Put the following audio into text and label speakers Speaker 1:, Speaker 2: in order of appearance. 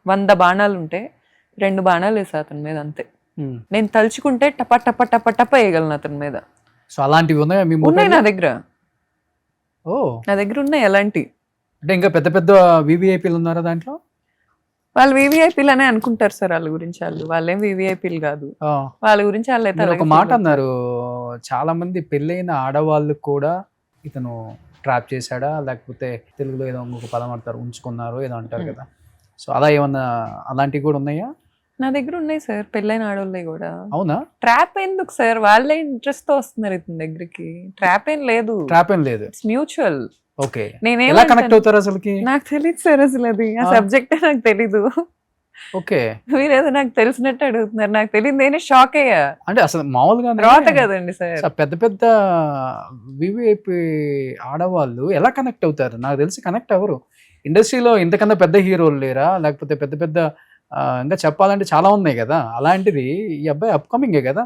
Speaker 1: 100 బాణాలు ఉంటే 2 బాణాలు వేసా అతని మీద అంతే.
Speaker 2: ఉమ్.
Speaker 1: నేను తలుచుకుంటే టప టప టప టప వేయగలను అతని మీద.
Speaker 2: సో అలాంటివి ఉన్నాయా మీ
Speaker 1: ఉన్నాయి
Speaker 2: మొబైల్?
Speaker 1: నా దగ్గర,
Speaker 2: ఓ,
Speaker 1: నా దగ్గర ఉన్నాయి అలాంటి.
Speaker 2: అంటే ఇంకా పెద్ద పెద్ద వివిఐపీలు ఉన్నారా దాంట్లో?
Speaker 1: వాళ్ళు వివిఐపీలు అనే అనుకుంటారు సార్ వాళ్ళ గురించి. వాళ్ళేం వివిఐపీలు కాదు.
Speaker 2: ఆ.
Speaker 1: వాళ్ళ గురించి వాళ్ళు అయితే
Speaker 2: మీరు
Speaker 1: అలాగే
Speaker 2: ఒక మాట
Speaker 1: feel అవుతారు.
Speaker 2: అన్నారు, చాలా మంది పెళ్ళైన ఆడవాళ్ళు కూడా ఇతను ట్రాప్ చేశాడా, లేకపోతే తెలుగులో ఏదో ఇంకొక పదం అంటారు, ఉంచుకున్నారు ఏదో అంటారు కదా. సో అలా ఏమన్నా అలాంటివి కూడా ఉన్నాయా?
Speaker 1: నా దగ్గర ఉన్నాయి సార్ పెళ్ళైన ఆడవాళ్ళే కూడా.
Speaker 2: అవునా?
Speaker 1: ట్రాప్ ఎందుకు సార్, వాళ్ళే ఇంట్రెస్ట్ తో వస్తున్నారు ఇతని దగ్గరికి. ట్రాప్ ఏం లేదు,
Speaker 2: ట్రాప్ ఏం లేదు.
Speaker 1: It's mutual.
Speaker 2: ఓకే, ఎలా
Speaker 1: నేనేమంటాను,
Speaker 2: కనెక్ట్ అవుతారు అసలుకి?
Speaker 1: నాకు తెలియదు సార్ అసలు అది, ఆ
Speaker 2: ఆ.
Speaker 1: సబ్జెక్టే నాకు తెలీదు.
Speaker 2: ఓకే,
Speaker 1: మీరేదో నాకు తెలిసినట్టు అడుగుతున్నారు, నాకు తెలియదు. నేనే షాక్ అయ్యా.
Speaker 2: అంటే అసలు మామూలుగా
Speaker 1: రాత కదండి సార్.
Speaker 2: పెద్ద పెద్ద వివిఐపి ఆడవాళ్ళు ఎలా కనెక్ట్ అవుతారు? నాకు తెలిసి కనెక్ట్ అవ్వరు. ఇండస్ట్రీలో ఇంతకన్నా పెద్ద హీరోలు లేరా, లేకపోతే పెద్ద పెద్ద ఇంకా చెప్పాలంటే చాలా ఉన్నాయి కదా. అలాంటిది ఈ అబ్బాయి అప్కమింగే కదా.